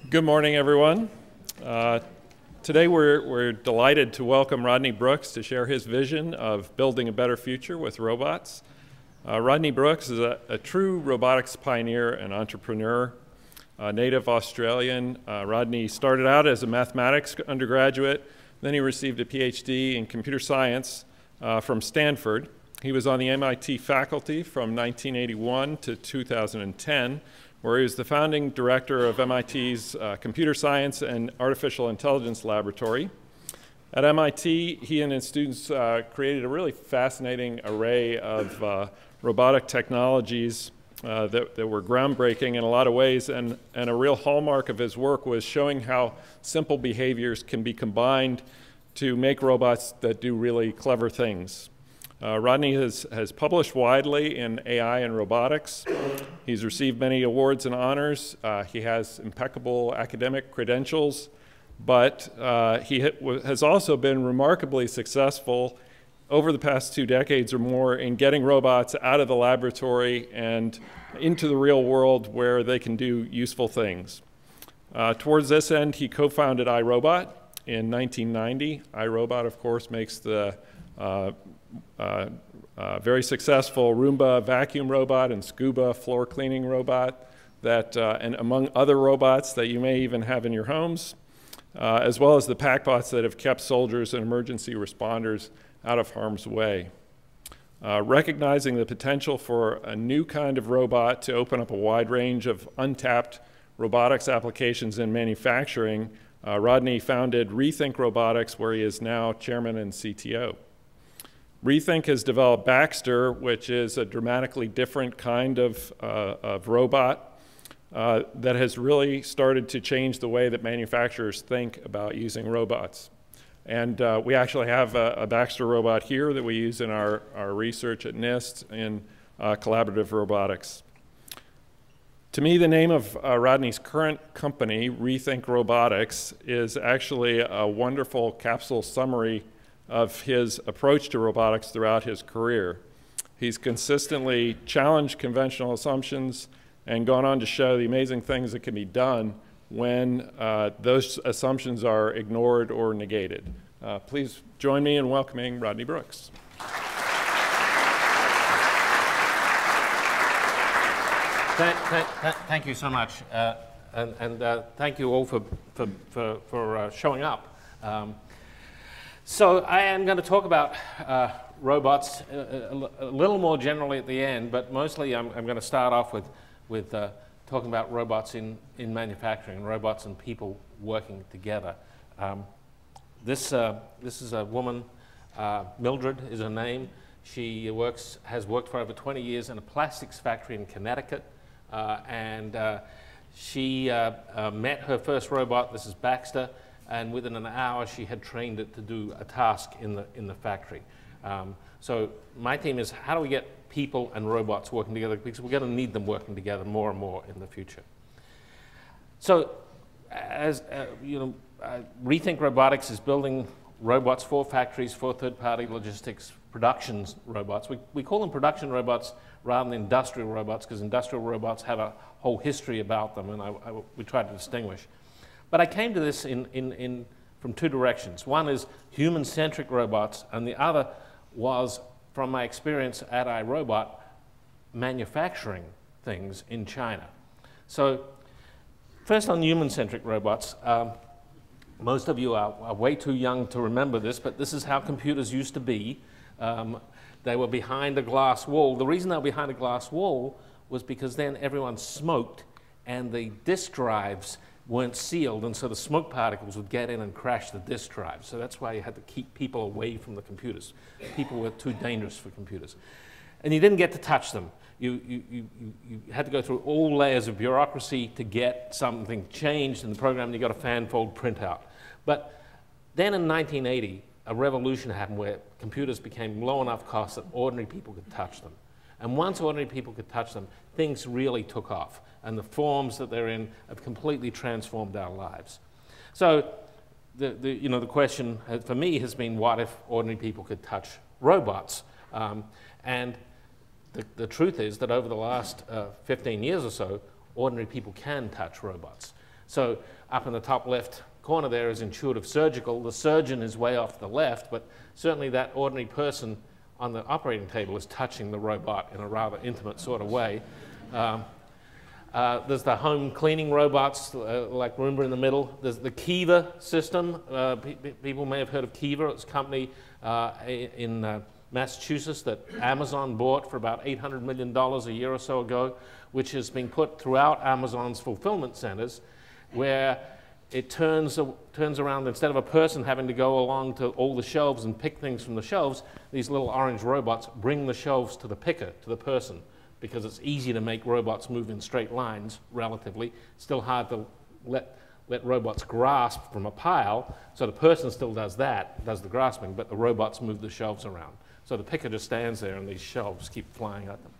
Good morning, everyone. Today we're delighted to welcome Rodney Brooks to share his vision of building a better future with robots. Rodney Brooks is a true robotics pioneer and entrepreneur, native Australian. Rodney started out as a mathematics undergraduate, then he received a PhD in computer science from Stanford. He was on the MIT faculty from 1981 to 2010, where he was the founding director of MIT's Computer Science and Artificial Intelligence Laboratory. At MIT, he and his students created a really fascinating array of robotic technologies that were groundbreaking in a lot of ways, and a real hallmark of his work was showing how simple behaviors can be combined to make robots that do really clever things. Rodney has published widely in AI and robotics. He's received many awards and honors. He has impeccable academic credentials, but he has also been remarkably successful over the past 2 decades or more in getting robots out of the laboratory and into the real world where they can do useful things. Towards this end, he co-founded iRobot in 1990. iRobot, of course, makes the very successful Roomba vacuum robot and Scuba floor cleaning robot that, and among other robots that you may even have in your homes, as well as the packbots that have kept soldiers and emergency responders out of harm's way. Recognizing the potential for a new kind of robot to open up a wide range of untapped robotics applications in manufacturing, Rodney founded Rethink Robotics, where he is now chairman and CTO. Rethink has developed Baxter, which is a dramatically different kind of robot that has really started to change the way that manufacturers think about using robots. And we actually have a Baxter robot here that we use in our research at NIST in collaborative robotics. To me, the name of Rodney's current company, Rethink Robotics, is actually a wonderful capsule summary of his approach to robotics throughout his career. He's consistently challenged conventional assumptions and gone on to show the amazing things that can be done when those assumptions are ignored or negated. Please join me in welcoming Rodney Brooks. Thank you so much, and thank you all for showing up. So I am going to talk about robots a little more generally at the end, but mostly I'm going to start off with talking about robots in manufacturing, robots and people working together. This is a woman, Mildred is her name. She has worked for over 20 years in a plastics factory in Connecticut, and she met her first robot. This is Baxter. And within an hour, she had trained it to do a task in the factory. So my theme is, how do we get people and robots working together? Because we're going to need them working together more and more in the future. So, as you know, Rethink Robotics is building robots for factories, for third-party logistics, production robots. We call them production robots rather than industrial robots, because industrial robots have a whole history about them, and we try to distinguish. But I came to this from 2 directions. One is human-centric robots, and the other was, from my experience at iRobot, manufacturing things in China. So first on human-centric robots, most of you are way too young to remember this, but this is how computers used to be. They were behind a glass wall. The reason they were behind a glass wall was because then everyone smoked, and the disk drives weren't sealed, and so the smoke particles would get in and crash the disk drive. So that's why you had to keep people away from the computers. People were too dangerous for computers. And you didn't get to touch them. You had to go through all layers of bureaucracy to get something changed in the program, and you got a fan-fold printout. But then in 1980, a revolution happened where computers became low enough cost that ordinary people could touch them. And once ordinary people could touch them, things really took off. And the forms that they're in have completely transformed our lives. So the question for me has been, what if ordinary people could touch robots? And the truth is that over the last 15 years or so, ordinary people can touch robots. So up in the top left corner there is intuitive surgical. The surgeon is way off to the left, but certainly that ordinary person on the operating table is touching the robot in a rather intimate sort of way. There's the home cleaning robots like Roomba in the middle. There's the Kiva system. People may have heard of Kiva. It's a company in Massachusetts that Amazon bought for about $800 million a year or so ago, which has been put throughout Amazon's fulfillment centers, where it turns around, instead of a person having to go along to all the shelves and pick things from the shelves, these little orange robots bring the shelves to the picker, to the person, because it's easy to make robots move in straight lines, relatively. Still hard to let robots grasp from a pile, so the person still does that, does the grasping, but the robots move the shelves around. So the picker just stands there and these shelves keep flying at them.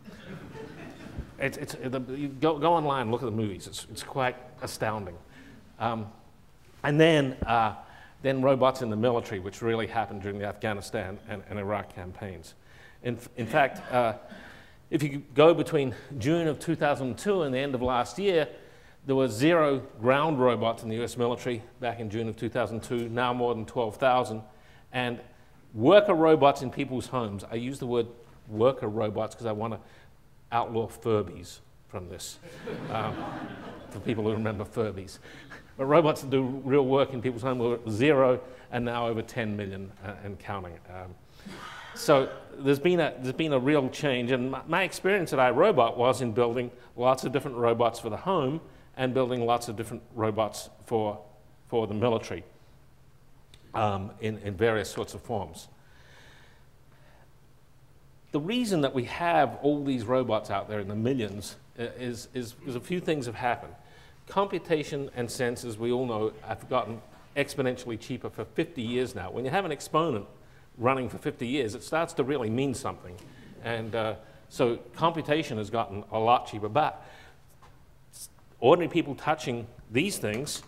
You go online and look at the movies. It's quite astounding. And then robots in the military, which really happened during the Afghanistan and Iraq campaigns. In fact, if you go between June of 2002 and the end of last year, there were 0 ground robots in the US military back in June of 2002, now more than 12,000. And worker robots in people's homes. I use the word worker robots because I want to outlaw Furbies from this, for people who remember Furbies. But robots that do real work in people's homes were 0 and now over 10 million and counting. So there's been a real change, and my experience at iRobot was in building lots of different robots for the home and building lots of different robots for the military in various sorts of forms. The reason that we have all these robots out there in the millions is a few things have happened. Computation and sense, as we all know, have gotten exponentially cheaper for 50 years now. When you have an exponent running for 50 years, it starts to really mean something. And so computation has gotten a lot cheaper. But ordinary people touching these things,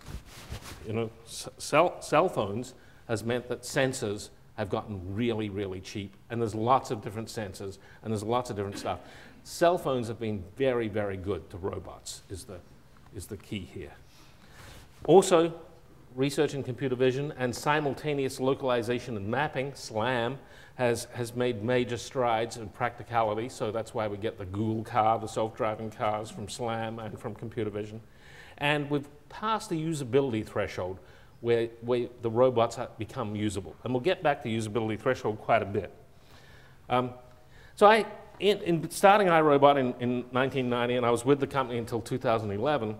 you know, cell phones, has meant that sensors have gotten really, really cheap. And there's lots of different sensors, and there's lots of different stuff. Cell phones have been very, very good to robots, is the key here. Also, research in computer vision and simultaneous localization and mapping, SLAM, has made major strides in practicality, so that's why we get the Google car, the self-driving cars from SLAM and from computer vision. And we've passed the usability threshold where the robots become usable. And we'll get back to usability threshold quite a bit. So in starting iRobot in 1990, and I was with the company until 2011,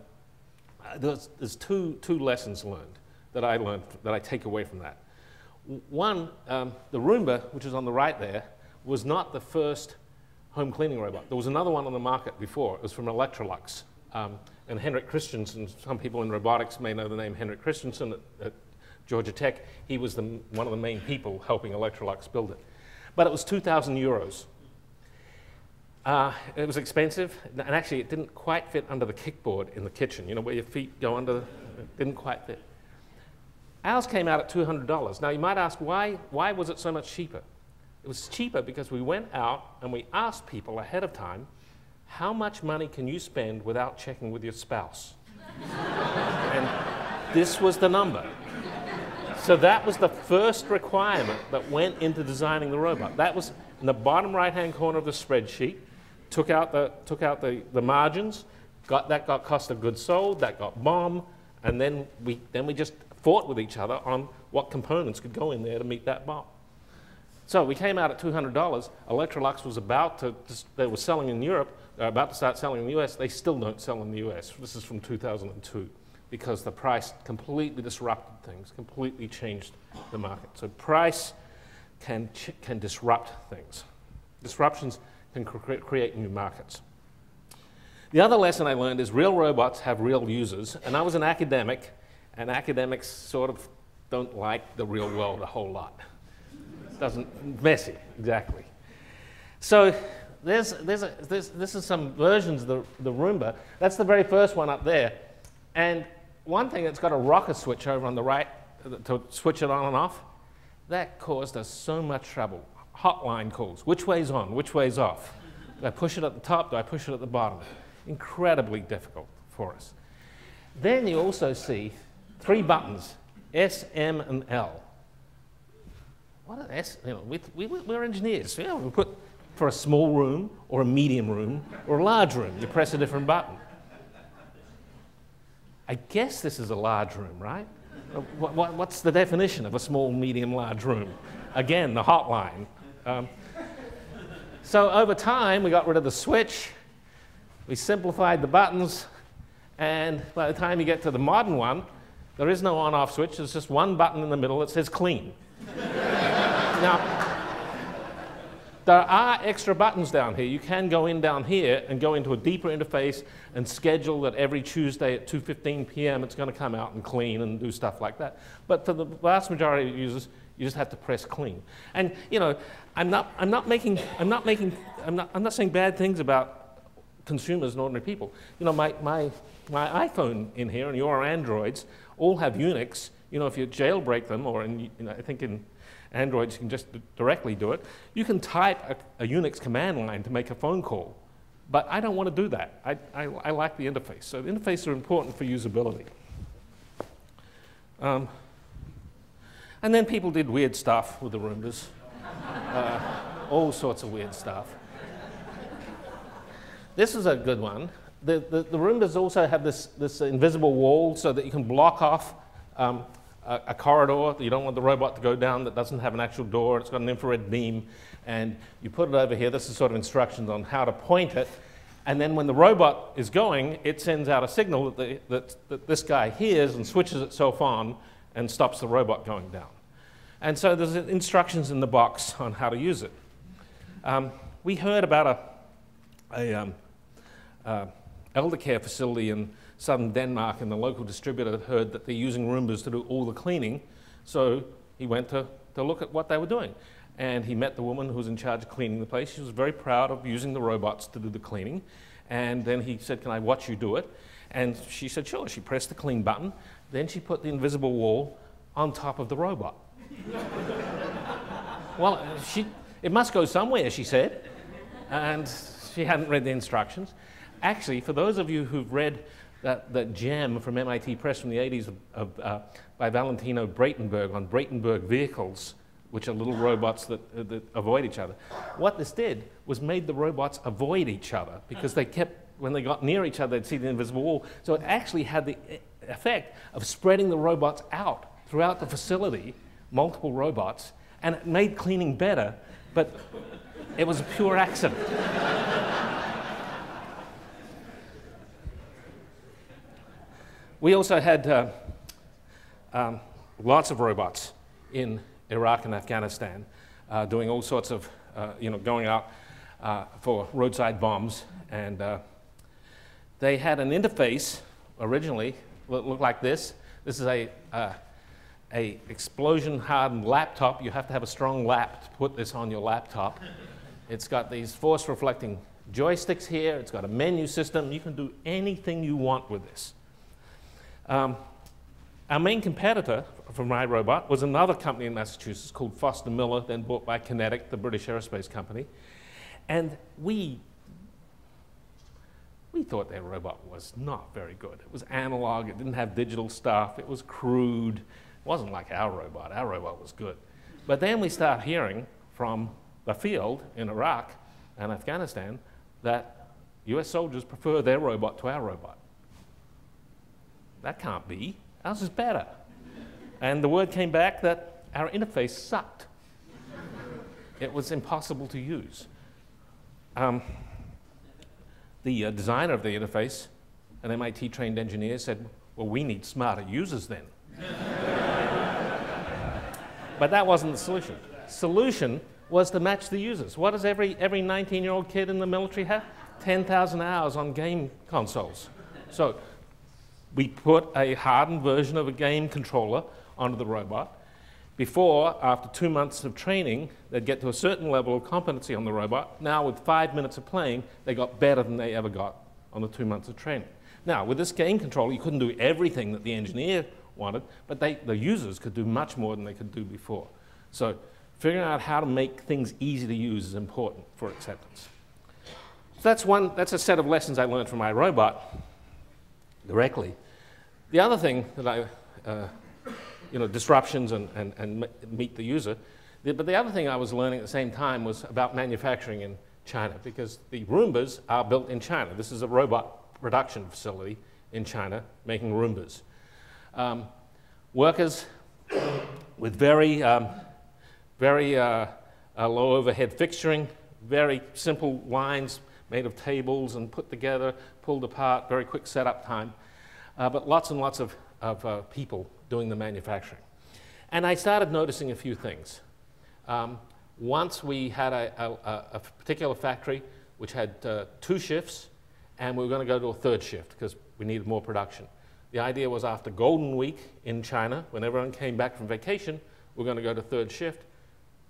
there's two lessons learned that I take away from that. One, the Roomba, which is on the right there, was not the first home cleaning robot. There was another one on the market before. It was from Electrolux. And Henrik Christensen, some people in robotics may know the name Henrik Christensen at Georgia Tech. He was one of the main people helping Electrolux build it. But it was 2,000 euros. It was expensive, and actually it didn't quite fit under the kickboard in the kitchen, you know, where your feet go under, it didn't quite fit. Ours came out at $200. Now you might ask, why was it so much cheaper? It was cheaper because we went out and we asked people ahead of time, how much money can you spend without checking with your spouse? And this was the number. So that was the first requirement that went into designing the robot. That was in the bottom right-hand corner of the spreadsheet. Took out the margins. That got cost of goods sold. That got BOM, and then we just fought with each other on what components could go in there to meet that BOM. So we came out at $200. Electrolux was they were selling in Europe. They're about to start selling in the US. They still don't sell in the US. This is from 2002, because the price completely disrupted things, completely changed the market. So price can disrupt things. Disruptions can create new markets. The other lesson I learned is real robots have real users. And I was an academic, and academics sort of don't like the real world a whole lot. Messy, exactly. So this is some versions of the Roomba. That's the very first one up there. And one thing, it's got a rocker switch over on the right to switch it on and off. That caused us so much trouble. Hotline calls. Which way's on? Which way's off? Do I push it at the top? Do I push it at the bottom? Incredibly difficult for us. Then you also see 3 buttons, S, M, and L. What are S? You know, we're engineers. Yeah, we put for a small room, or a medium room, or a large room. You press a different button. I guess this is a large room, right? What's the definition of a small, medium, large room? Again, the hotline. So over time, we got rid of the switch. We simplified the buttons. And by the time you get to the modern one, there is no on-off switch. There's just one button in the middle that says clean. Now, there are extra buttons down here. You can go in down here and go into a deeper interface and schedule that every Tuesday at 2:15 p.m. it's going to come out and clean and do stuff like that. But for the vast majority of users, you just have to press clean. And you know, I'm not saying bad things about consumers and ordinary people. You know, my iPhone in here and your Androids all have Unix. You know, if you jailbreak them, or in, you know, I think in Androids you can just directly do it. You can type a Unix command line to make a phone call, but I don't want to do that. I like the interface. So the interfaces are important for usability. And then people did weird stuff with the Roombas, all sorts of weird stuff. This is a good one. The Roombas also have this invisible wall so that you can block off a corridor that you don't want the robot to go down that doesn't have an actual door. It's got an infrared beam, and you put it over here. This is sort of instructions on how to point it. And then when the robot is going, it sends out a signal that this guy hears and switches itself on and stops the robot going down. And so there's instructions in the box on how to use it. We heard about a elder care facility in southern Denmark, and the local distributor heard that they're using Roombas to do all the cleaning, so he went to look at what they were doing. And he met the woman who was in charge of cleaning the place. She was very proud of using the robots to do the cleaning. And then he said, "Can I watch you do it?" And she said, "Sure." She pressed the clean button. Then she put the invisible wall on top of the robot. Well, it must go somewhere, she said. And she hadn't read the instructions. Actually, for those of you who've read that gem from MIT Press from the 80s by Valentino Breitenberg on Breitenberg vehicles, which are little robots that avoid each other. What this did was made the robots avoid each other because they kept, when they got near each other, they'd see the invisible wall. So it actually had the effect of spreading the robots out throughout the facility, multiple robots, and it made cleaning better, but it was a pure accident. We also had lots of robots in Iraq and Afghanistan doing all sorts of, going out for roadside bombs. And they had an interface originally that looked like this. This is a explosion-hardened laptop. You have to have a strong lap to put this on your laptop. It's got these force-reflecting joysticks here. It's got a menu system. You can do anything you want with this. Our main competitor from iRobot was another company in Massachusetts called Foster Miller, then bought by Kinetic, the British aerospace company. And we thought their robot was not very good. It was analog, it didn't have digital stuff, it was crude. It wasn't like our robot. Our robot was good. But then we start hearing from the field in Iraq and Afghanistan that US soldiers prefer their robot to our robot. That can't be. Ours is better. And the word came back that our interface sucked. It was impossible to use. The designer of the interface, an MIT-trained engineer, said, "Well, we need smarter users then." But that wasn't the solution. Solution was to match the users. What does every 19-year-old kid in the military have? 10,000 hours on game consoles. So we put a hardened version of a game controller onto the robot. Before, after 2 months of training, they'd get to a certain level of competency on the robot. Now, with 5 minutes of playing, they got better than they ever got on the 2 months of training. Now, with this game controller, you couldn't do everything that the engineer wanted, but the users could do much more than they could do before. So figuring out how to make things easy to use is important for acceptance. So that's a set of lessons I learned from iRobot directly. The other thing that I disruptions and meet the user. But the other thing I was learning at the same time was about manufacturing in China, because the Roombas are built in China. This is a robot production facility in China making Roombas. Workers with very low overhead fixturing, very simple lines made of tables and put together, pulled apart, very quick setup time, but lots and lots of people doing the manufacturing. And I started noticing a few things. Once we had a particular factory which had 2 shifts, and we were going to go to a 3rd shift because we needed more production. The idea was after Golden Week in China, when everyone came back from vacation, we're going to go to 3rd shift.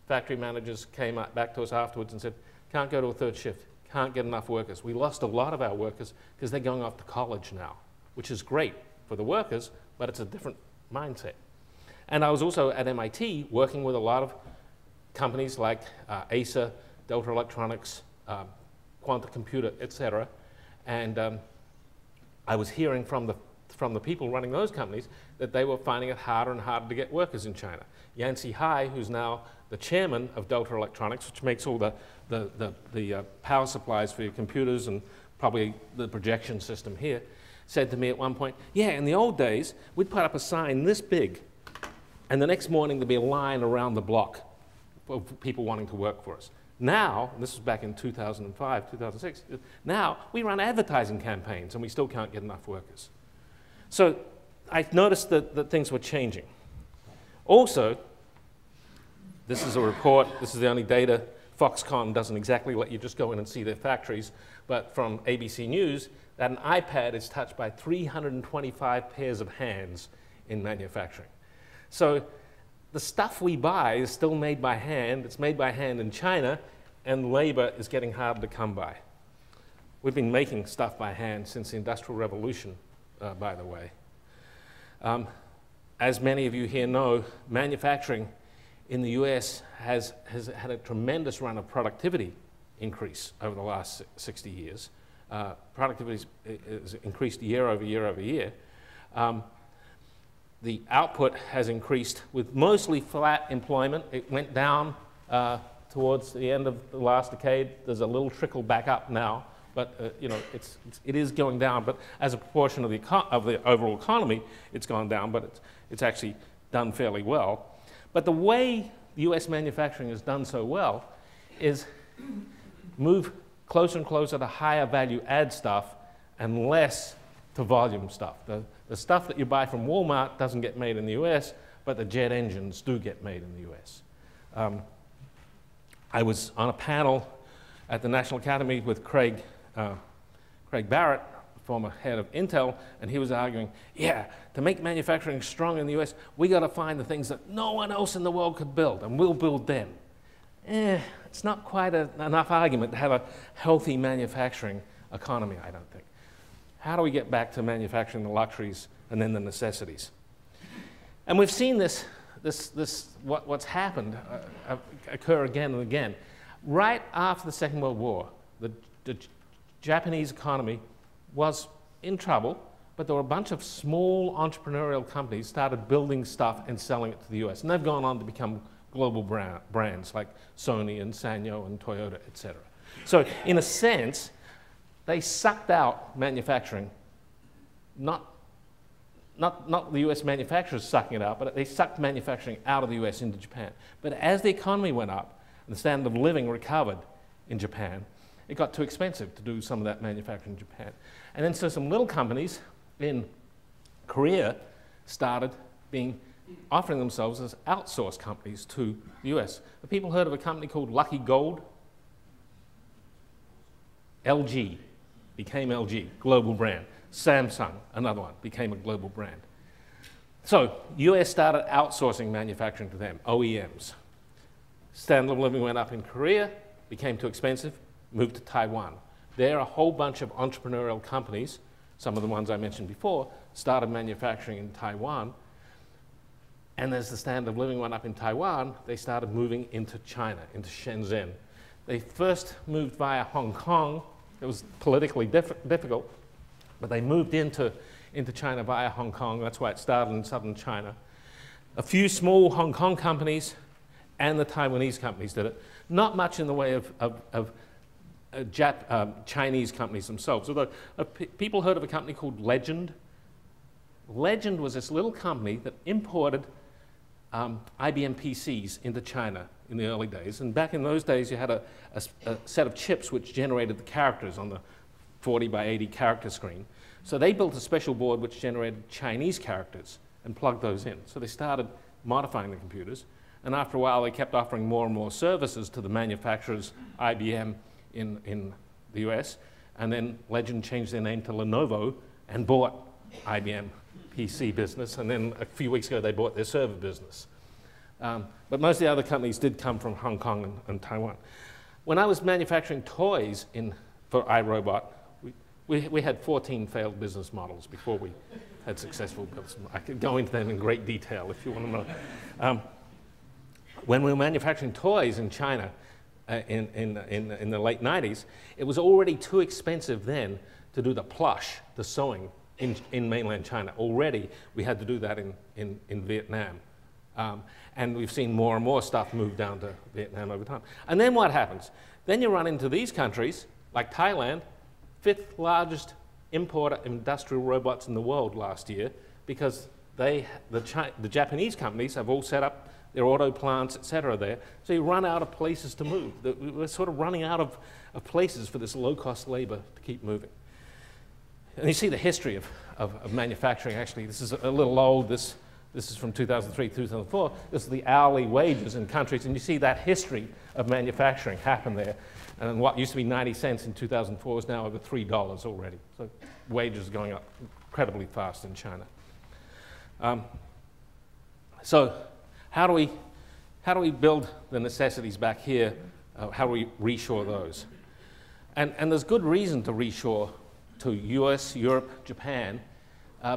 Factory managers came back to us afterwards and said, can't go to a 3rd shift, can't get enough workers. We lost a lot of our workers because they're going off to college now, which is great for the workers, but it's a different mindset. And I was also at MIT working with a lot of companies like Acer, Delta Electronics, Quantum Computer, etc. And I was hearing from the people running those companies that they were finding it harder and harder to get workers in China. Yancey Hai, who's now the chairman of Delta Electronics, which makes all the power supplies for your computers and probably the projection system here, said to me at one point, yeah, in the old days, we'd put up a sign this big, and the next morning there'd be a line around the block of people wanting to work for us. Now, and this was back in 2005, 2006, now we run advertising campaigns and we still can't get enough workers. So I noticed that things were changing. Also, this is a report, this is the only data. Foxconn doesn't exactly let you just go in and see their factories, but from ABC News, that an iPad is touched by 325 pairs of hands in manufacturing. So the stuff we buy is still made by hand. It's made by hand in China, and labor is getting harder to come by. We've been making stuff by hand since the Industrial Revolution, by the way. As many of you here know, manufacturing in the US has had a tremendous run of productivity increase over the last 60 years. Productivity has increased year over year over year. The output has increased with mostly flat employment. It went down towards the end of the last decade. There's a little trickle back up now, but it is going down. But as a proportion of the overall economy, it's gone down, but it's actually done fairly well. But the way US manufacturing has done so well is move closer and closer to higher value add stuff and less to volume stuff. The stuff that you buy from Walmart doesn't get made in the US, but the jet engines do get made in the US. I was on a panel at the National Academy with Craig Barrett, former head of Intel, and he was arguing, yeah, to make manufacturing strong in the US, we got to find the things that no one else in the world could build, and we'll build them. It's not quite enough argument to have a healthy manufacturing economy, I don't think. How do we get back to manufacturing the luxuries and then the necessities? And we've seen what's happened occur again and again. Right after the Second World War, the Japanese economy was in trouble, but there were a bunch of small entrepreneurial companies started building stuff and selling it to the US. And they've gone on to become global brands like Sony and Sanyo and Toyota, etc. So in a sense, they sucked out manufacturing, not the US manufacturers sucking it out, but they sucked manufacturing out of the US into Japan. But as the economy went up and the standard of living recovered in Japan, it got too expensive to do some of that manufacturing in Japan. And then so some little companies in Korea started offering themselves as outsourced companies to the US. Have people heard of a company called Lucky Gold? LG became LG, global brand. Samsung, another one, became a global brand. So US started outsourcing manufacturing to them, OEMs. Standard of living went up in Korea, became too expensive, moved to Taiwan. There, a whole bunch of entrepreneurial companies, some of the ones I mentioned before, started manufacturing in Taiwan. And as the standard of living went up in Taiwan, they started moving into China, into Shenzhen. They first moved via Hong Kong. It was politically difficult, but they moved into into China via Hong Kong. That's why it started in southern China. A few small Hong Kong companies and the Taiwanese companies did it. Not much in the way of Chinese companies themselves. Although people heard of a company called Legend. Legend was this little company that imported IBM PCs into China in the early days. And back in those days, you had a set of chips which generated the characters on the 40 by 80 character screen. So they built a special board which generated Chinese characters and plugged those in. So they started modifying the computers. And after a while, they kept offering more and more services to the manufacturers, IBM in the US. And then Legend changed their name to Lenovo and bought IBM PC business. And then a few weeks ago, they bought their server business. But most of the other companies did come from Hong Kong and Taiwan. When I was manufacturing toys for iRobot, we had 14 failed business models before we had successful business. I could go into them in great detail if you want to know. When we were manufacturing toys in China in the late 90s, it was already too expensive then to do the plush, the sewing, in mainland China. Already, we had to do that in Vietnam. And we've seen more and more stuff move down to Vietnam over time. And then what happens? Then you run into these countries, like Thailand, 5th largest importer of industrial robots in the world last year, because the Japanese companies have all set up their auto plants, et cetera, there. So you run out of places to move. We're sort of running out of places for this low-cost labor to keep moving. And you see the history of manufacturing, actually. This is a little old. This is from 2003, 2004. This is the hourly wages in countries, and you see that history of manufacturing happen there. And what used to be 90 cents in 2004 is now over $3 already. So wages are going up incredibly fast in China. So how do we build the necessities back here? How do we reshore those? And there's good reason to reshore to US, Europe, Japan,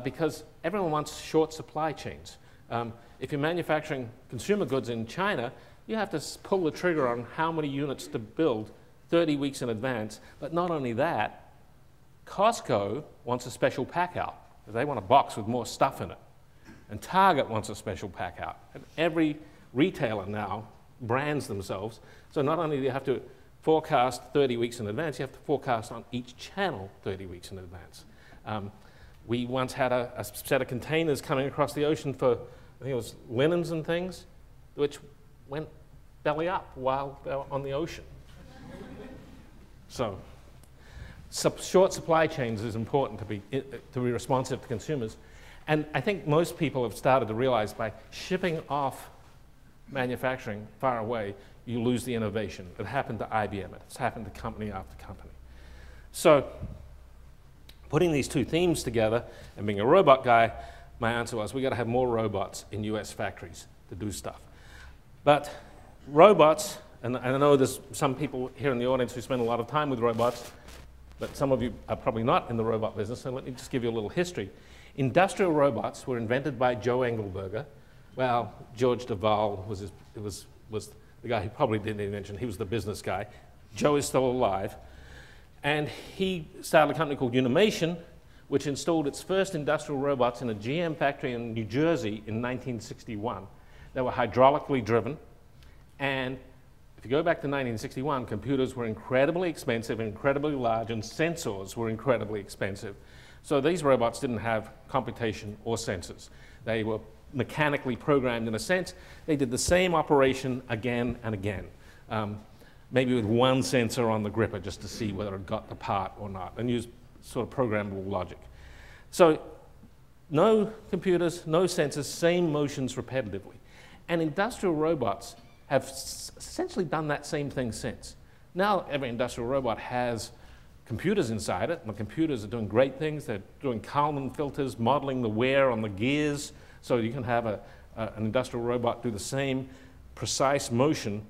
because everyone wants short supply chains. If you're manufacturing consumer goods in China, you have to pull the trigger on how many units to build 30 weeks in advance. But not only that, Costco wants a special pack out. They want a box with more stuff in it. And Target wants a special pack out. And every retailer now brands themselves. So not only do you have to forecast 30 weeks in advance, you have to forecast on each channel 30 weeks in advance. We once had a set of containers coming across the ocean for, I think it was linens and things, which went belly up while they were on the ocean. So short supply chains is important to be responsive to consumers. And I think most people have started to realize by shipping off manufacturing far away, you lose the innovation. It happened to IBM. It's happened to company after company. So putting these two themes together and being a robot guy, my answer was we got to have more robots in US factories to do stuff. But robots, and I know there's some people here in the audience who spend a lot of time with robots, but some of you are probably not in the robot business, so let me just give you a little history. Industrial robots were invented by Joe Engelberger. Well, George Duval was the guy who probably did the invention. He was the business guy. Joe is still alive. And he started a company called Humation, which installed its first industrial robots in a GM factory in New Jersey in 1961. They were hydraulically driven. And if you go back to 1961, computers were incredibly expensive, incredibly large, and sensors were incredibly expensive. So these robots didn't have computation or sensors. They were mechanically programmed in a sense. They did the same operation again and again, maybe with one sensor on the gripper just to see whether it got the part or not, and used sort of programmable logic. So no computers, no sensors, same motions repetitively. And industrial robots have essentially done that same thing since. Now every industrial robot has computers inside it, and the computers are doing great things. They're doing Kalman filters, modeling the wear on the gears, so you can have an industrial robot do the same precise motion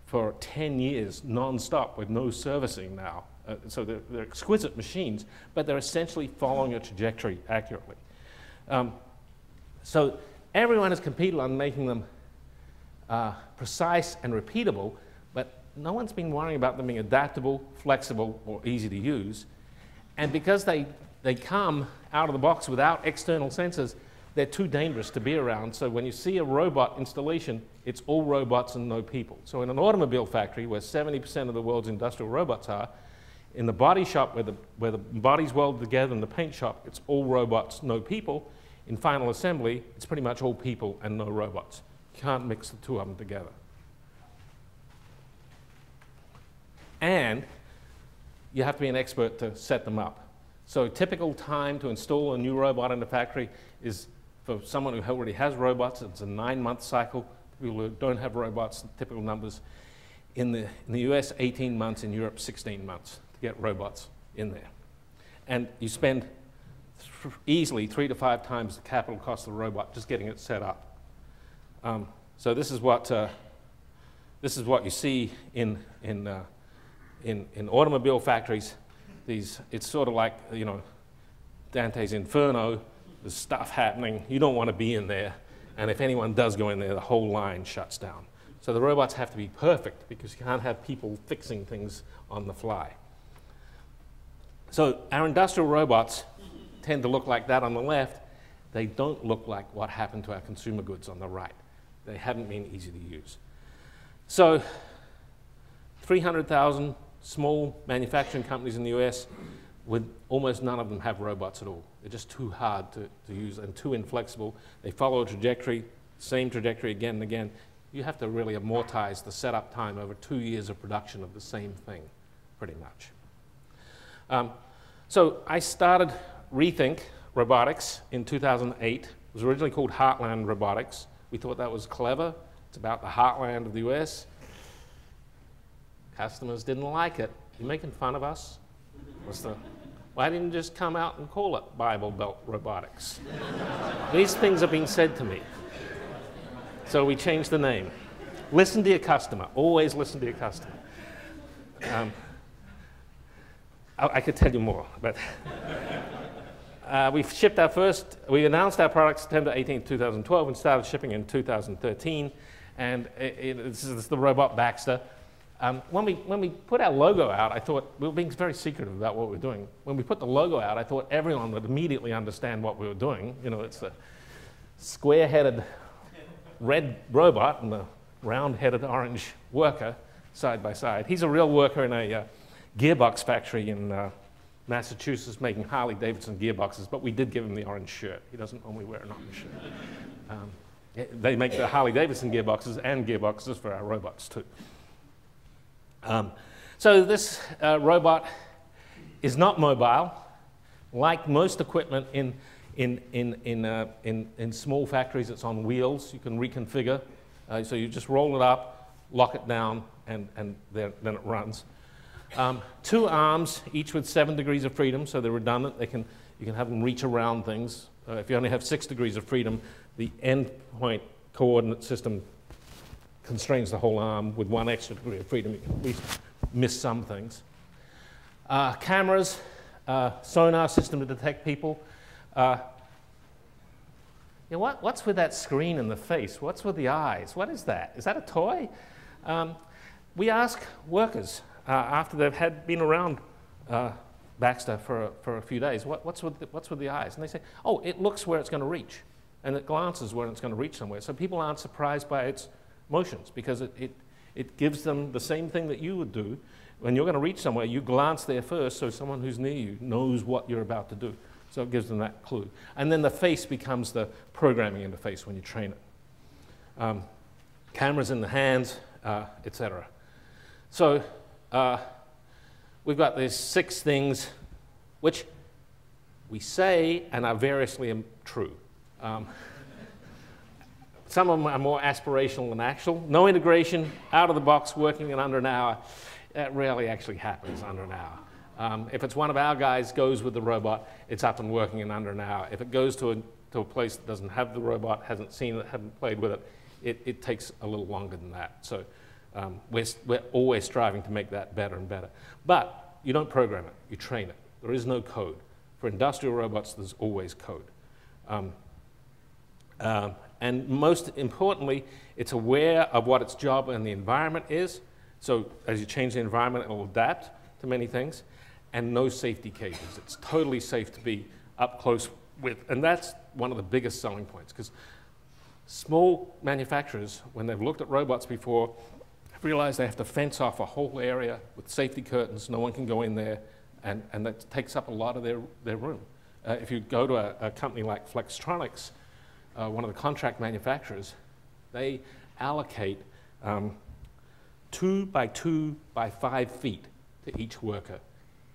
for 10 years non-stop with no servicing now. So they're exquisite machines, but they're essentially following a trajectory accurately. So everyone has competed on making them precise and repeatable, but no one's been worrying about them being adaptable, flexible, or easy to use. And because they come out of the box without external sensors, they're too dangerous to be around. So when you see a robot installation, it's all robots and no people. So in an automobile factory where 70% of the world's industrial robots are, in the body shop where the body's welded together in the paint shop, it's all robots, no people. In final assembly, it's pretty much all people and no robots. You can't mix the two of them together. And you have to be an expert to set them up. So typical time to install a new robot in the factory is, for someone who already has robots, it's a 9-month cycle. People who don't have robots, typical numbers. In the US, 18 months. In Europe, 16 months to get robots in there. And you spend easily 3 to 5 times the capital cost of the robot just getting it set up. So this is what you see in automobile factories. It's sort of like, you know, Dante's Inferno. There's stuff happening. You don't want to be in there. And if anyone does go in there, the whole line shuts down. So the robots have to be perfect because you can't have people fixing things on the fly. So our industrial robots tend to look like that on the left. They don't look like what happened to our consumer goods on the right. They haven't been easy to use. So 300,000 small manufacturing companies in the US, with almost none of them have robots at all. They're just too hard to use and too inflexible. They follow a trajectory, same trajectory again and again. You have to really amortize the setup time over 2 years of production of the same thing, pretty much. So I started Rethink Robotics in 2008. It was originally called Heartland Robotics. We thought that was clever. It's about the heartland of the US. Customers didn't like it. You making fun of us? Why didn't you just come out and call it Bible Belt Robotics? These things have been said to me. So we changed the name. Listen to your customer. Always listen to your customer. I could tell you more, but we announced our product September 18, 2012, and started shipping in 2013. And this is the robot Baxter. When we put our logo out, I thought, we were being very secretive about what we were doing. When we put the logo out, I thought everyone would immediately understand what we were doing. You know, it's a square-headed red robot and a round-headed orange worker side by side. He's a real worker in a gearbox factory in Massachusetts making Harley-Davidson gearboxes, but we did give him the orange shirt. He doesn't normally wear an orange shirt. They make the Harley-Davidson gearboxes and gearboxes for our robots, too. So this robot is not mobile. Like most equipment in small factories, it's on wheels. You can reconfigure. So you just roll it up, lock it down, and then it runs. 2 arms, each with 7 degrees of freedom, so they're redundant. You can have them reach around things. If you only have 6 degrees of freedom, the endpoint coordinate system constrains the whole arm. With 1 extra degree of freedom, you can at least miss some things. Cameras, sonar system to detect people. You know, what's with that screen in the face? What's with the eyes? What is that? Is that a toy? We ask workers after they've been around Baxter for a few days, what's with the eyes? And they say, oh, it looks where it's going to reach, and it glances where it's going to reach somewhere. So people aren't surprised by its motions because it gives them the same thing that you would do. When you're going to reach somewhere, you glance there first so someone who's near you knows what you're about to do. So it gives them that clue. And then the face becomes the programming interface when you train it. Cameras in the hands, etc. So we've got these 6 things which we say and are variously true. Some of them are more aspirational than actual. No integration, out of the box, working in under an hour. That rarely actually happens under an hour. If it's one of our guys goes with the robot, it's up and working in under an hour. If it goes to a place that doesn't have the robot, hasn't seen it, hasn't played with it, it takes a little longer than that. So we're always striving to make that better and better. But you don't program it, you train it. There is no code. For industrial robots, there's always code. And most importantly, it's aware of what its job and the environment is. So as you change the environment, it will adapt to many things. And no safety cages. It's totally safe to be up close with. And that's one of the biggest selling points, because small manufacturers, when they've looked at robots before, have realized they have to fence off a whole area with safety curtains. No one can go in there, and that takes up a lot of their room. If you go to a company like Flextronics, one of the contract manufacturers, they allocate 2 by 2 by 5 feet to each worker.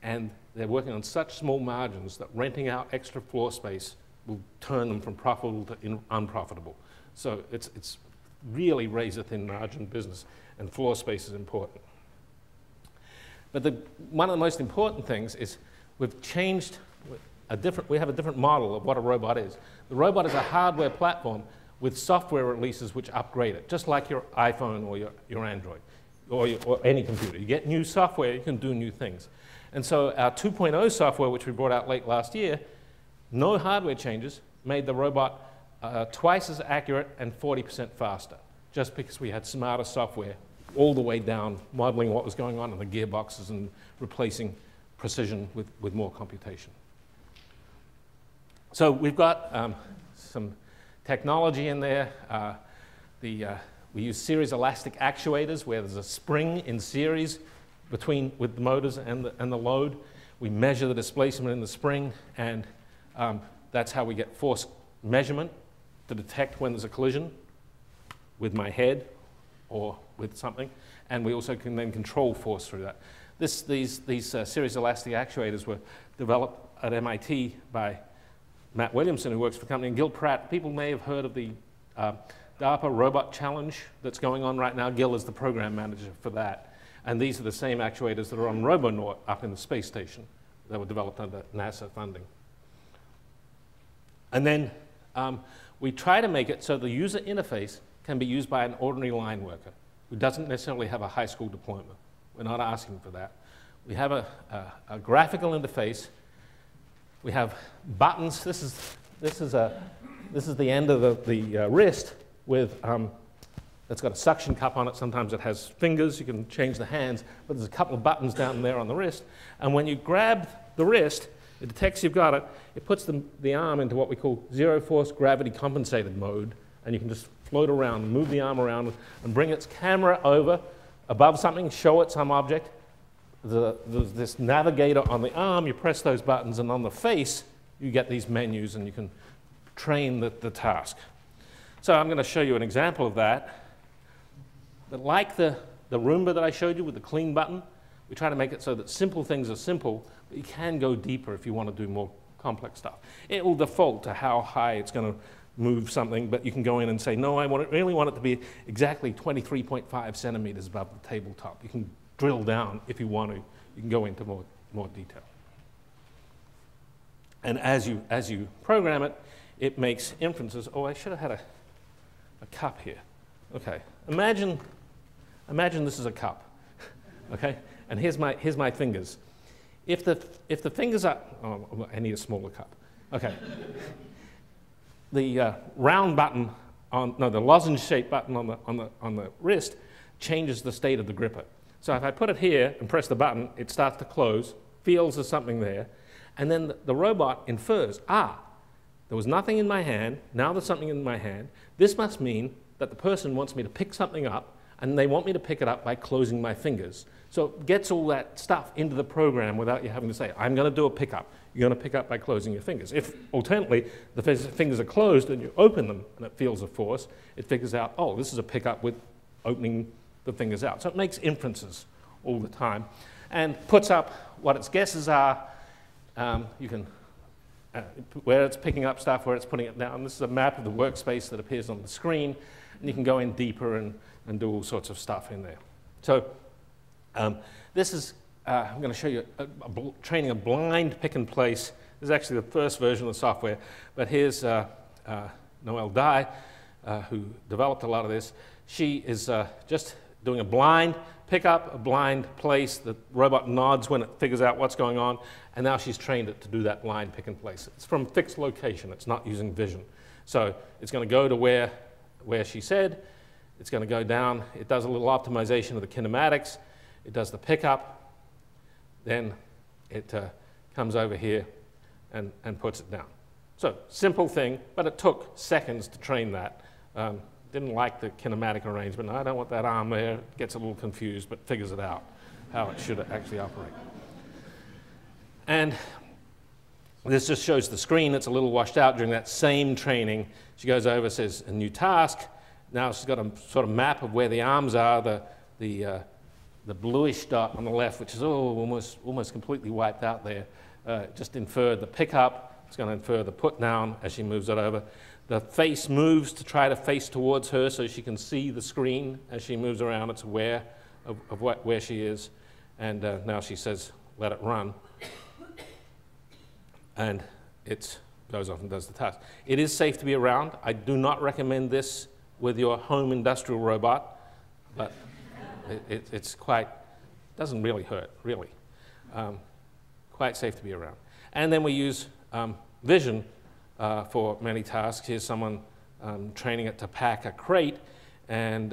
And they're working on such small margins that renting out extra floor space will turn them from profitable to unprofitable. So it's really razor-thin margin business, and floor space is important. But one of the most important things is we've changed we have a different model of what a robot is. The robot is a hardware platform with software releases which upgrade it, just like your iPhone or your Android or any computer. You get new software, you can do new things. And so our 2.0 software, which we brought out late last year, no hardware changes, made the robot twice as accurate and 40% faster, just because we had smarter software all the way down, modeling what was going on in the gearboxes and replacing precision with more computation. So we've got some technology in there. We use series elastic actuators where there's a spring in series with the motors and the load. We measure the displacement in the spring, and that's how we get force measurement to detect when there's a collision with my head or with something. And we also can then control force through that. These series elastic actuators were developed at MIT by Matt Williamson, who works for the company, and Gil Pratt. People may have heard of the DARPA Robot Challenge that's going on right now. Gil is the program manager for that. And these are the same actuators that are on Robonaut up in the space station that were developed under NASA funding. And then we try to make it so the user interface can be used by an ordinary line worker who doesn't necessarily have a high school diploma. We're not asking for that. We have a graphical interface. We have buttons. This is the end of the wrist with it's got a suction cup on it. Sometimes it has fingers. You can change the hands, but there's a couple of buttons down there on the wrist. And when you grab the wrist, it detects you've got it. It puts the arm into what we call zero force gravity compensated mode, and you can just float around, move the arm around, and bring its camera over above something, show it some object. There's this navigator on the arm. You press those buttons, and on the face, you get these menus, and you can train the task. So I'm going to show you an example of that. But like the Roomba that I showed you with the clean button, we try to make it so that simple things are simple, but you can go deeper if you want to do more complex stuff. It will default to how high it's going to move something, but you can go in and say, no, I really want it to be exactly 23.5 centimeters above the tabletop. You can drill down if you want to. You can go into more detail. And as you program it, it makes inferences. Oh, I should have had a cup here. Okay, imagine this is a cup. Okay, and here's my fingers. If the fingers are, oh, I need a smaller cup. Okay. The round button the lozenge-shaped button on the wrist changes the state of the gripper. So if I put it here and press the button, it starts to close, feels there's something there, and then the robot infers, there was nothing in my hand, now there's something in my hand. This must mean that the person wants me to pick something up, and they want me to pick it up by closing my fingers. So it gets all that stuff into the program without you having to say, I'm going to do a pickup. You're going to pick up by closing your fingers. If, alternately, the fingers are closed and you open them and it feels a force, it figures out, oh, this is a pickup with opening the fingers out. So it makes inferences all the time and puts up what its guesses are. You can, where it's picking up stuff, where it's putting it down. This is a map of the workspace that appears on the screen, and you can go in deeper and do all sorts of stuff in there. So this is, I'm going to show you training a blind pick and place. This is actually the first version of the software, but here's Noelle Dye, who developed a lot of this. She is just doing a blind pickup, a blind place. The robot nods when it figures out what's going on, and now she's trained it to do that blind pick and place. It's from fixed location. It's not using vision. So it's going to go to where she said. It's going to go down. It does a little optimization of the kinematics. It does the pickup. Then it comes over here and puts it down. So simple thing, but it took seconds to train that. Didn't like the kinematic arrangement. I don't want that arm there. Gets a little confused, but figures it out, how it should actually operate. And this just shows the screen. It's a little washed out during that same training. She goes over, says, a new task. Now she's got a sort of map of where the arms are, the bluish dot on the left, which is almost completely wiped out there. Just inferred the pickup. It's going to infer the put down as she moves it over. The face moves to try to face towards her so she can see the screen as she moves around. It's aware of where she is. And now she says, let it run. And it goes off and does the task. It is safe to be around. I do not recommend this with your home industrial robot, but it's quite, doesn't really hurt, really. Quite safe to be around. And then we use vision for many tasks. Here's someone training it to pack a crate, and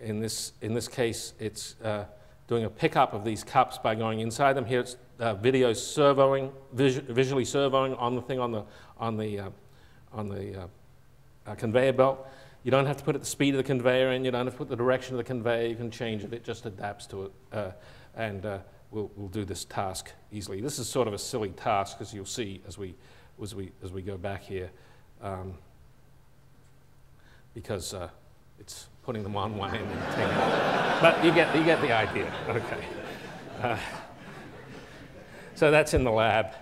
in this case, it's doing a pickup of these cups by going inside them. Here it's video servoing, visually servoing on the thing on the conveyor belt. You don't have to put it at the speed of the conveyor, and you don't have to put the direction of the conveyor. You can change it. It just adapts to it, and we'll do this task easily. This is sort of a silly task, as you'll see as we go back here, because it's putting them on one end and taking it. But you get the idea. Okay. So that's in the lab.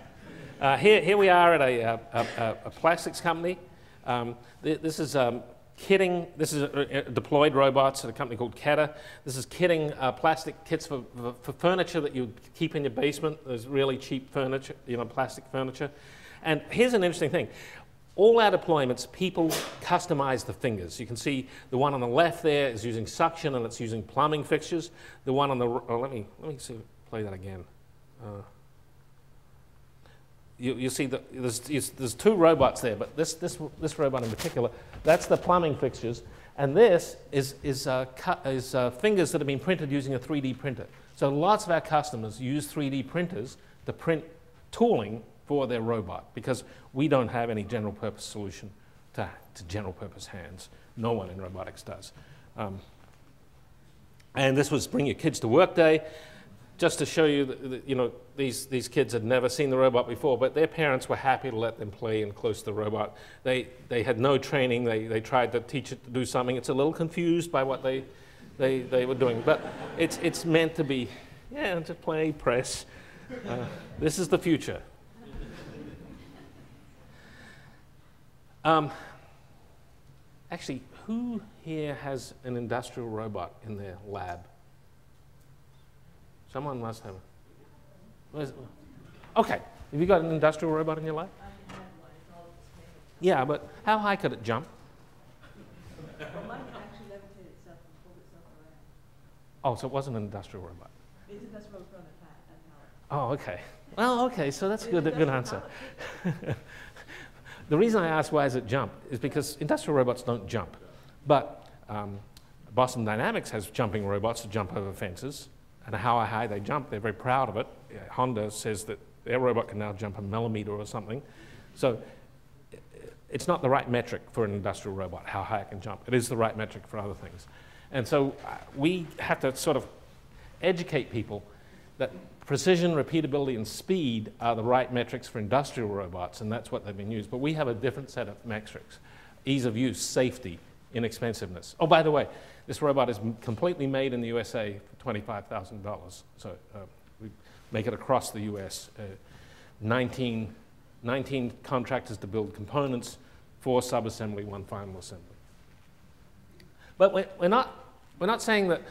Here we are at a plastics company. This is kitting. This is deployed robots at a company called Quatro. This is kitting plastic kits for furniture that you keep in your basement. There's really cheap furniture, plastic furniture. And here's an interesting thing. All our deployments, people customize the fingers. You can see the one on the left there is using suction, and it's using plumbing fixtures. The one on the let me see, play that again. You see that there's two robots there, but this robot in particular, that's the plumbing fixtures, and this is fingers that have been printed using a 3D printer. So lots of our customers use 3D printers to print tooling for their robot, because we don't have any general purpose solution to general purpose hands. No one in robotics does. And this was Bring Your Kids to Work Day, just to show you that, these kids had never seen the robot before, but their parents were happy to let them play in close to the robot. They had no training. They tried to teach it to do something. It's a little confused by what they were doing, but it's meant to be, to play, press. This is the future. Actually, who here has an industrial robot in their lab? Someone must have. Okay, have you got an industrial robot in your lab? Yeah, but how high could it jump? It might actually levitate itself and fold itself around. Oh, so it wasn't an industrial robot. It's an industrial robot and Oh, okay. Well, okay, so that's a good answer. The reason I asked why does it jump is because industrial robots don't jump. But Boston Dynamics has jumping robots to jump over fences. And how high they jump, they're very proud of it. Honda says that their robot can now jump a millimeter or something. So it's not the right metric for an industrial robot, how high it can jump. It is the right metric for other things. And so we have to sort of educate people that precision, repeatability, and speed are the right metrics for industrial robots, and that's what they've been used. But we have a different set of metrics: ease of use, safety, inexpensiveness. Oh, by the way, this robot is completely made in the USA for $25,000. So we make it across the US. 19 contractors to build components, 4 sub-assembly, 1 final assembly. But we're not saying that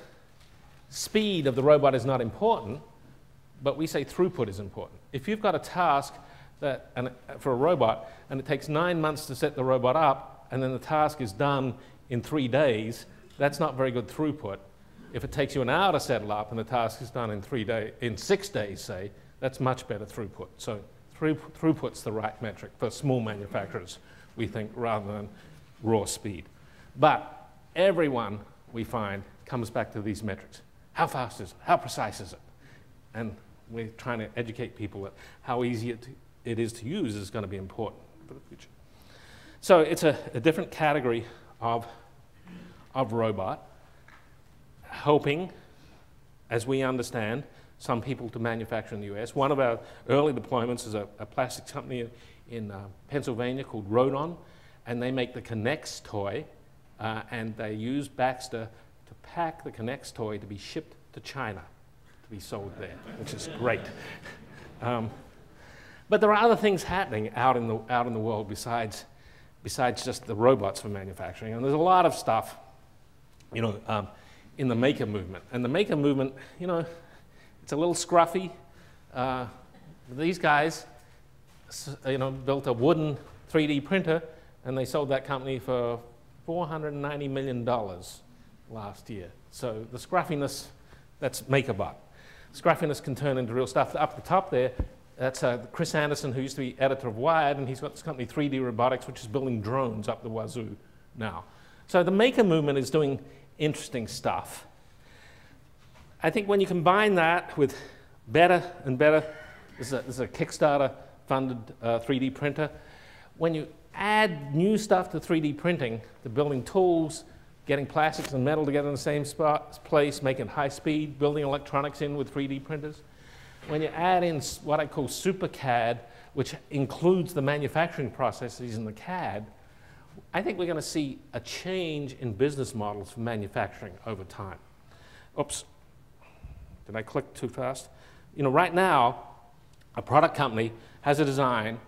speed of the robot is not important, but we say throughput is important. If you've got a task for a robot, and it takes 9 months to set the robot up, and then the task is done in 3 days, that's not very good throughput. If it takes you an hour to set it up and the task is done in 6 days, say, that's much better throughput. So throughput's the right metric for small manufacturers, we think, rather than raw speed. But everyone, we find, comes back to these metrics. How fast is it? How precise is it? And we're trying to educate people that how easy it is to use is going to be important for the future. So it's a different category of robot, helping, as we understand, some people to manufacture in the US. One of our early deployments is a plastics company in Pennsylvania called Rodon, and they make the Connects toy, and they use Baxter to pack the Connects toy to be shipped to China, to be sold there, which is great. But there are other things happening out in the world besides just the robots for manufacturing, and there's a lot of stuff, you know, in the maker movement. And the maker movement, you know, it's a little scruffy. These guys, you know, built a wooden 3D printer, and they sold that company for $490 million last year. So the scruffiness, that's MakerBot. Scruffiness can turn into real stuff. Up the top there, that's Chris Anderson, who used to be editor of Wired, and he's got this company 3D Robotics, which is building drones up the wazoo now. So the maker movement is doing interesting stuff. I think when you combine that with better and better, this is a Kickstarter-funded 3D printer. When you add new stuff to 3D printing, the building tools, getting plastics and metal together in the same place, making high speed, building electronics in with 3D printers. When you add in what I call super CAD, which includes the manufacturing processes in the CAD, I think we're going to see a change in business models for manufacturing over time. Oops, did I click too fast? You know, right now, a product company has a design,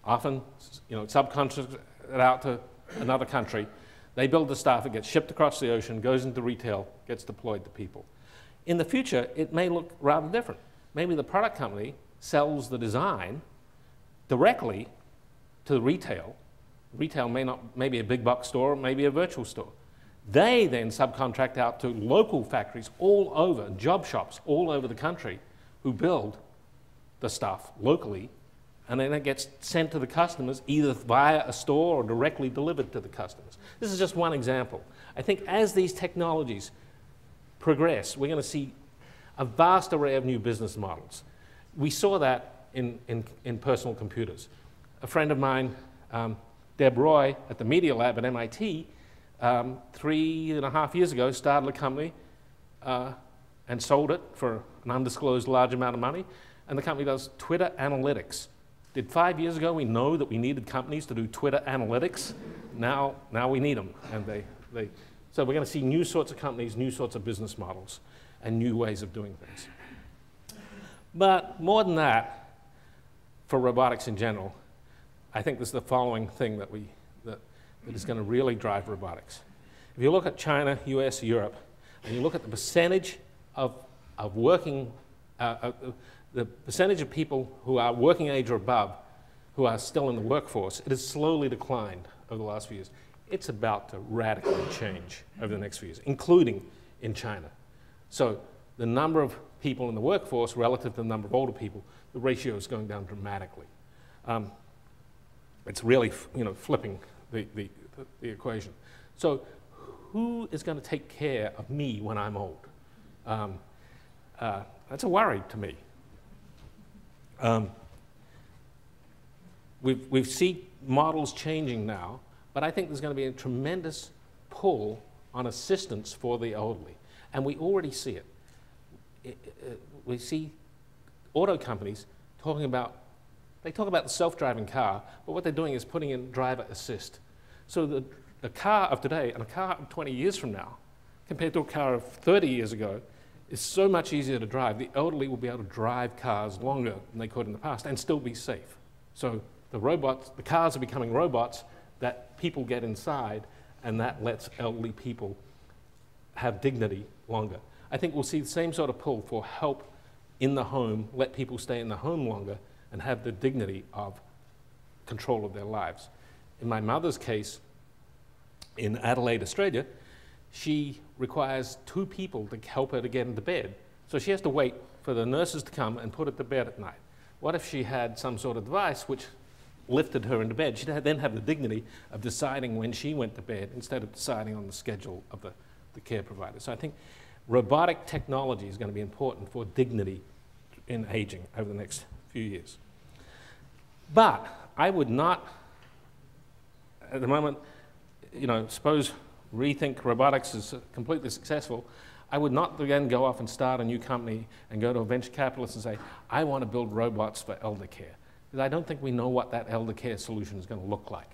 often, you know, subcontracted out to another country. They build the stuff, it gets shipped across the ocean, goes into retail, gets deployed to people. In the future, it may look rather different. Maybe the product company sells the design directly to the retail. Retail may be a big box store, maybe a virtual store. They then subcontract out to local factories all over, job shops all over the country, who build the stuff locally, and then it gets sent to the customers either via a store or directly delivered to the customers. This is just one example. I think as these technologies progress, we're going to see a vast array of new business models. We saw that in personal computers. A friend of mine, Deb Roy at the Media Lab at MIT, 3.5 years ago, started a company and sold it for an undisclosed large amount of money. And the company does Twitter analytics. Did 5 years ago we know that we needed companies to do Twitter analytics? Now we need them. And so we're going to see new sorts of companies, new sorts of business models, and new ways of doing things. But more than that, for robotics in general, I think there's the following thing that is going to really drive robotics. If you look at China, US, Europe, and you look at the percentage of working, the percentage of people who are working age or above who are still in the workforce, it has slowly declined over the last few years. It's about to radically change over the next few years, including in China. So the number of people in the workforce relative to the number of older people, the ratio is going down dramatically. It's really, you know, flipping the equation. So who is going to take care of me when I'm old? That's a worry to me. We've seen models changing now, but I think there's going to be a tremendous pull on assistance for the elderly. And we already see it. We see auto companies talking about, they talk about the self-driving car, but what they're doing is putting in driver assist. So the car of today and a car of 20 years from now, compared to a car of 30 years ago, is so much easier to drive. The elderly will be able to drive cars longer than they could in the past and still be safe. So the cars are becoming robots that people get inside, and that lets elderly people have dignity longer. I think we'll see the same sort of pull for help in the home, let people stay in the home longer and have the dignity of control of their lives. In my mother's case, in Adelaide, Australia, she requires 2 people to help her to get into bed. So she has to wait for the nurses to come and put her to bed at night. What if she had some sort of device which lifted her into bed? She'd then have the dignity of deciding when she went to bed instead of deciding on the schedule of the care provider. So I think robotic technology is going to be important for dignity in aging over the next few years. But I would not, at the moment, you know, suppose Rethink Robotics is completely successful, I would not again go off and start a new company and go to a venture capitalist and say, I want to build robots for elder care. Because I don't think we know what that elder care solution is going to look like.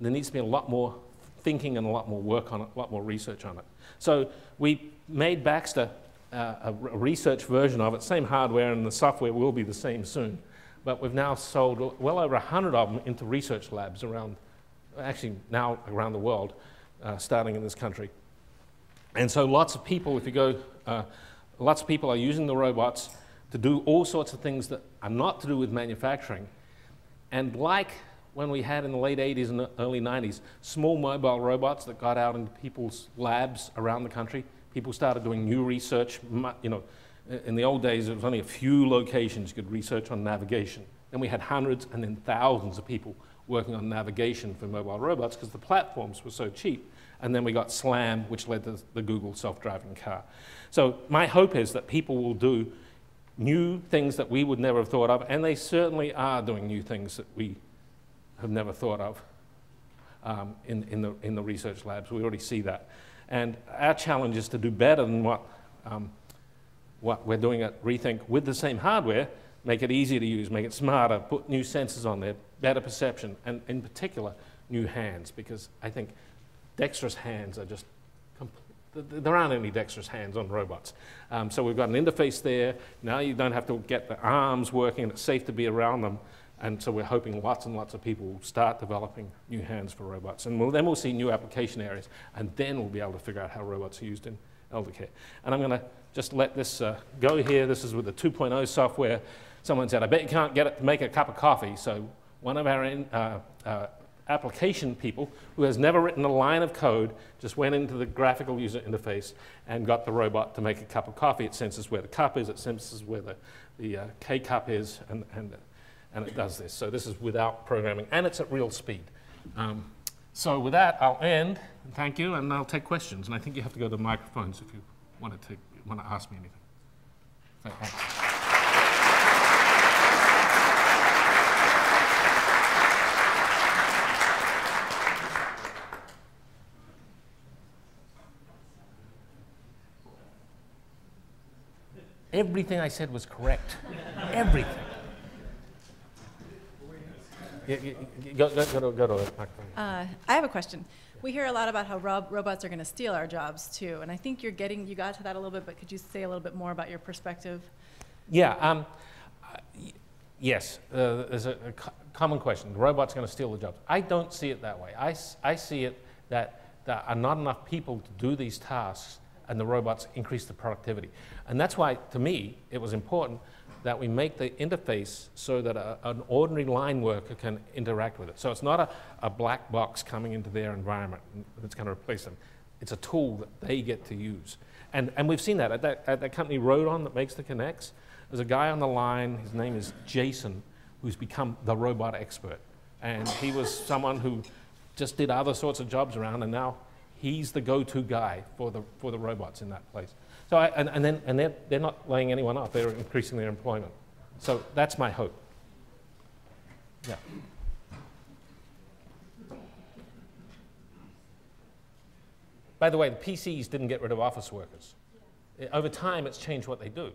There needs to be a lot more thinking and a lot more work on it, a lot more research on it. So we made Baxter a research version of it, same hardware, and the software will be the same soon. But we've now sold well over 100 of them into research labs around, actually now around the world, starting in this country. And so lots of people, if you go, lots of people are using the robots to do all sorts of things that are not to do with manufacturing. And like when we had in the late 80s and early 90s, small mobile robots that got out into people's labs around the country, people started doing new research. You know, in the old days, there was only a few locations you could research on navigation. Then we had hundreds and then thousands of people working on navigation for mobile robots because the platforms were so cheap. And then we got SLAM, which led to the Google self-driving car. So my hope is that people will do new things that we would never have thought of, and they certainly are doing new things that we have never thought of in the research labs. We already see that. And our challenge is to do better than what we're doing at Rethink with the same hardware, make it easier to use, make it smarter, put new sensors on there, better perception, and in particular, new hands, because I think dexterous hands are just, there aren't any dexterous hands on robots. So we've got an interface there. Now you don't have to get the arms working, and it's safe to be around them. And so we're hoping lots and lots of people will start developing new hands for robots. And then we'll see new application areas, and then we'll be able to figure out how robots are used in elder care. And I'm going to just let this go here. This is with the 2.0 software. Someone said, I bet you can't get it to make a cup of coffee. So one of our application people who has never written a line of code just went into the graphical user interface and got the robot to make a cup of coffee. It senses where the cup is, it senses where the K-cup is, and it does this. So this is without programming, and it's at real speed. So with that, I'll end. Thank you, and I'll take questions. And I think you have to go to the microphones if you want to ask me anything. So, thanks. Everything I said was correct. Everything. Go to the microphone. I have a question. We hear a lot about how robots are going to steal our jobs too, and I think you got to that a little bit, but could you say a little bit more about your perspective? Yeah. Yes. There's a common question. The robot's going to steal the jobs. I don't see it that way. I see it that there are not enough people to do these tasks, and the robots increase the productivity. And that's why, to me, it was important that we make the interface so that an ordinary line worker can interact with it. So it's not a black box coming into their environment that's going to replace them. It's a tool that they get to use. And we've seen that. At that company, Rodon, that makes the Connects, there's a guy on the line, his name is Jason, who's become the robot expert. And he was someone who just did other sorts of jobs around, and now he's the go-to guy for the robots in that place. So they're not laying anyone off. They're increasing their employment. So that's my hope. Yeah. By the way, the PCs didn't get rid of office workers. Over time, it's changed what they do,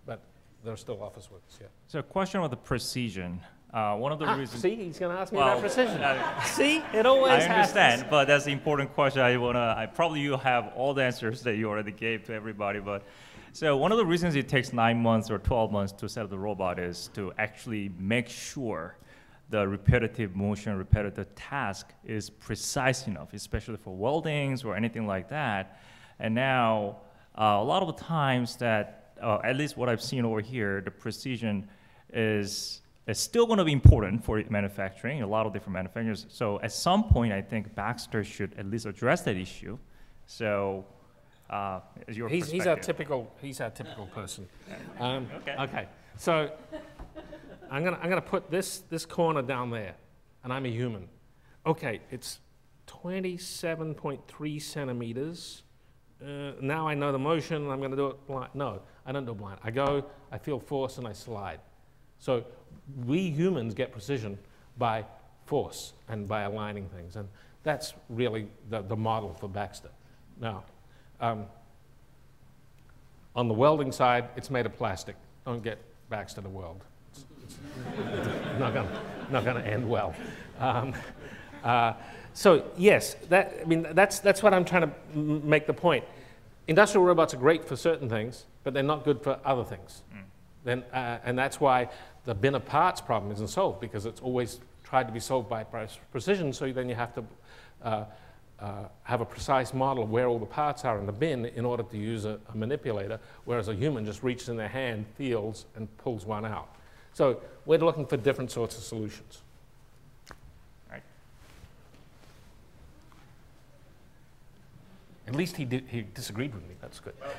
but they're still office workers. Yeah. So, a question about the precision. One of the reasons. See, he's going to ask me about precision. See, it always happens. I understand, but that's the important question. I probably you have all the answers that you already gave to everybody, but so one of the reasons it takes 9 months or 12 months to set up the robot is to actually make sure the repetitive motion, repetitive task is precise enough, especially for weldings or anything like that. And now, a lot of the times that, at least what I've seen over here, the precision is still going to be important for manufacturing, a lot of different manufacturers. So at some point, I think Baxter should at least address that issue. So, is your perspective? He's our typical person. Okay. So, I'm gonna put this corner down there, and I'm a human. Okay, it's 27.3 centimeters now I know the motion, and I'm going to do it blind. No, I don't do it blind. I go, I feel force, and I slide. So we humans get precision by force and by aligning things, and that's really the model for Baxter. Now, on the welding side, it's made of plastic. Don't get Baxter to weld. It's not going to end well. So yes, that's what I'm trying to make the point. Industrial robots are great for certain things, but they're not good for other things. And that's why the bin of parts problem isn't solved, because it's always tried to be solved by precision. So then you have to have a precise model of where all the parts are in the bin in order to use a manipulator, whereas a human just reaches in their hand, feels, and pulls one out. So we're looking for different sorts of solutions. Right. At least he disagreed with me. That's good. Well,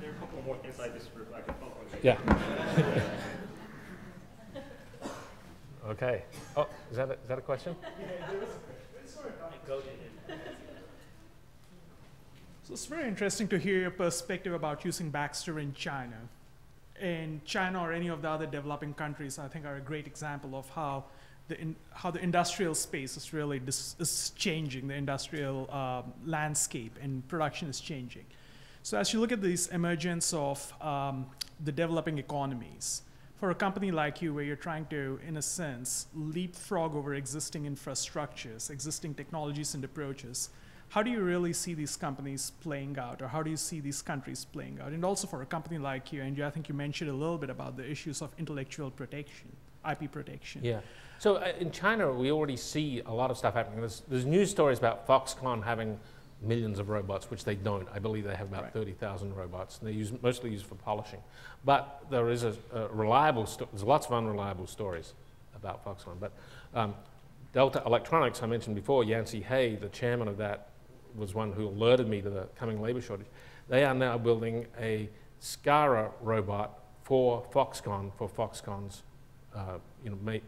there are a couple more things I disagree with. I can talk about Yeah. Okay. Oh, is that a question? So it's very interesting to hear your perspective about using Baxter in China. And China or any of the other developing countries, I think, are a great example of how the industrial space is really is changing, the industrial landscape and production is changing. So as you look at this emergence of the developing economies, for a company like you, where you're trying to, in a sense, leapfrog over existing infrastructures, existing technologies and approaches, how do you really see these companies playing out, or how do you see these countries playing out? And also for a company like you, and I think you mentioned a little bit about the issues of intellectual protection, IP protection. Yeah. So in China, we already see a lot of stuff happening. There's news stories about Foxconn having millions of robots, which they don't. I believe they have about 30,000 robots, and they're mostly used for polishing. But there is there's lots of unreliable stories about Foxconn. But Delta Electronics, I mentioned before, Yancey Hay, the chairman of that, was one who alerted me to the coming labor shortage. They are now building a SCARA robot for Foxconn's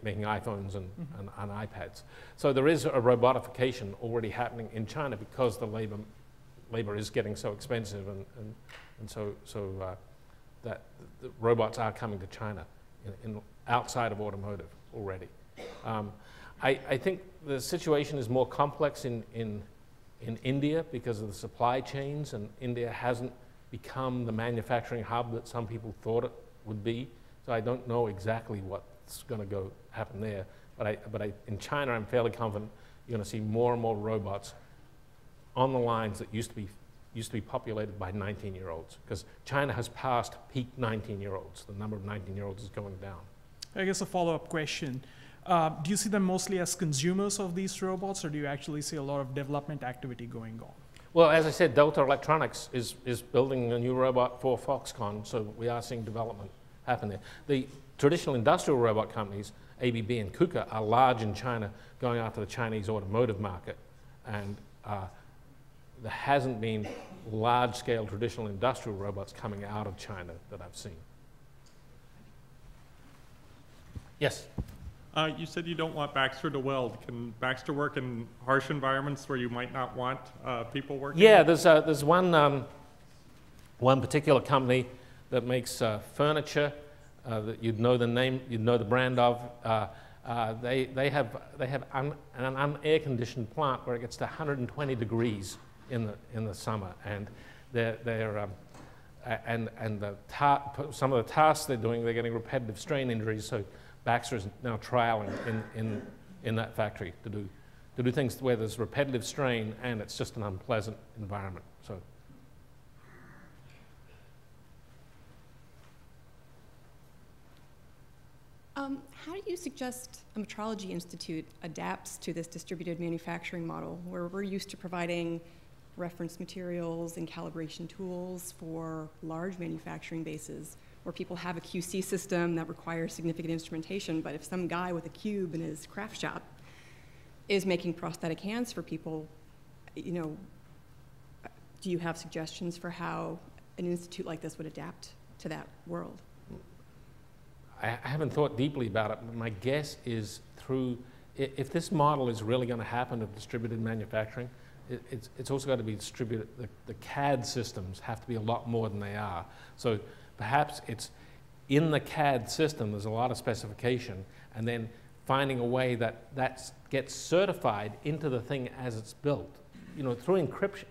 making iPhones and iPads. So there is a robotification already happening in China because the labor is getting so expensive, and so that the robots are coming to China outside of automotive already. I think the situation is more complex in India because of the supply chains, and India hasn't become the manufacturing hub that some people thought it would be. So I don't know exactly what's going to happen there. But in China, I'm fairly confident you're going to see more and more robots on the lines that used to be populated by 19-year-olds, because China has passed peak 19-year-olds. The number of 19-year-olds is going down. I guess a follow-up question. Do you see them mostly as consumers of these robots, or do you actually see a lot of development activity going on? Well, as I said, Delta Electronics is building a new robot for Foxconn, so we are seeing development happen there. The traditional industrial robot companies, ABB and KUKA, are large in China, going after the Chinese automotive market, and there hasn't been large-scale traditional industrial robots coming out of China that I've seen. Yes? You said you don't want Baxter to weld. Can Baxter work in harsh environments where you might not want people working? Yeah, there's one particular company that makes furniture that you'd know the name, you'd know the brand of. They have an unair-conditioned plant where it gets to 120 degrees in the summer, and some of the tasks they're doing, they're getting repetitive strain injuries. So Baxter is now trialing in that factory to do things where there's repetitive strain and it's just an unpleasant environment. So. How do you suggest a Metrology Institute adapts to this distributed manufacturing model, where we're used to providing reference materials and calibration tools for large manufacturing bases, where people have a QC system that requires significant instrumentation, but if some guy with a cube in his craft shop is making prosthetic hands for people, do you have suggestions for how an institute like this would adapt to that world? I haven't thought deeply about it, but my guess is if this model is really going to happen of distributed manufacturing, it's also got to be distributed. The CAD systems have to be a lot more than they are. So perhaps it's in the CAD system, there's a lot of specification, and then finding a way that gets certified into the thing as it's built. You know, through encryption,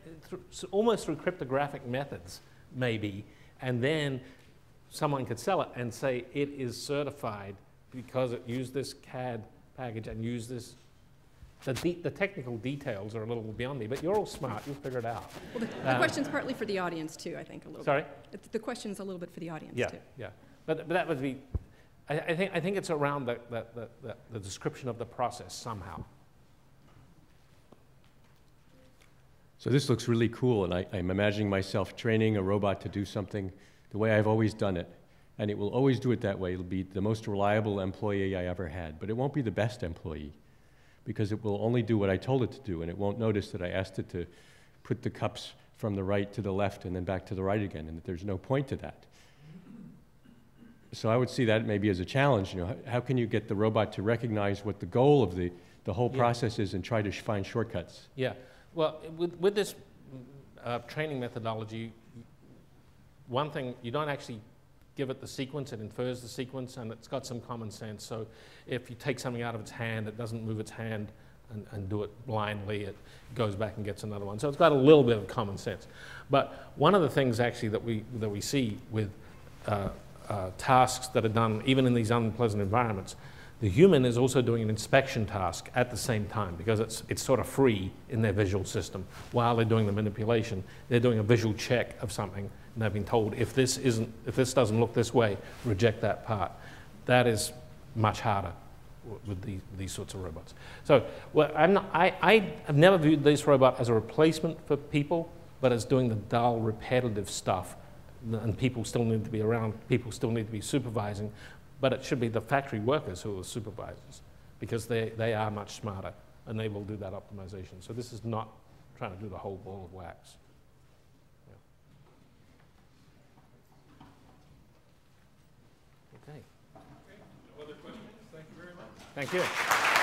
almost through cryptographic methods, maybe, and then someone could sell it and say it is certified because it used this CAD package and used this. The technical details are a little beyond me, but you're all smart. You'll figure it out. Well, the question's partly for the audience too, I think, a little Sorry? bit. The question's a little bit for the audience Yeah, too. yeah. But that would be, I think it's around the description of the process somehow. So this looks really cool, and I'm imagining myself training a robot to do something the way I've always done it. And it will always do it that way. It'll be the most reliable employee I ever had. But it won't be the best employee, because it will only do what I told it to do, and it won't notice that I asked it to put the cups from the right to the left and then back to the right again, and that there's no point to that. So I would see that maybe as a challenge. You know, how can you get the robot to recognize what the goal of the whole process is and try to find shortcuts? Yeah. Well, with this training methodology, one thing, you don't actually give it the sequence, it infers the sequence, and it's got some common sense. So if you take something out of its hand, it doesn't move its hand and do it blindly. It goes back and gets another one. So it's got a little bit of common sense. But one of the things actually that we see with tasks that are done even in these unpleasant environments, the human is also doing an inspection task at the same time, because it's sort of free in their visual system. While they're doing the manipulation, they're doing a visual check of something, and they've been told, if this doesn't look this way, reject that part. That is much harder with these sorts of robots. So, well, I've never viewed this robot as a replacement for people, but as doing the dull, repetitive stuff, and people still need to be around, people still need to be supervising, but it should be the factory workers who are the supervisors, because they are much smarter, and they will do that optimization. So this is not trying to do the whole ball of wax. Okay. No other questions? Thank you very much. Thank you.